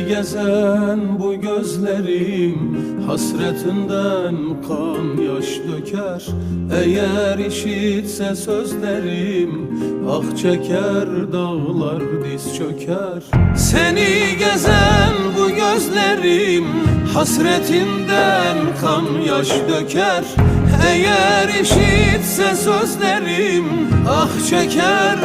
Seni gezen bu gözlerim hasretinden kan yaş döker. Eğer işitse sözlerim ah çeker, dağlar diz çöker. Seni gezen bu gözlerim hasretinden kan yaş döker. Eğer işitse sözlerim ah çeker.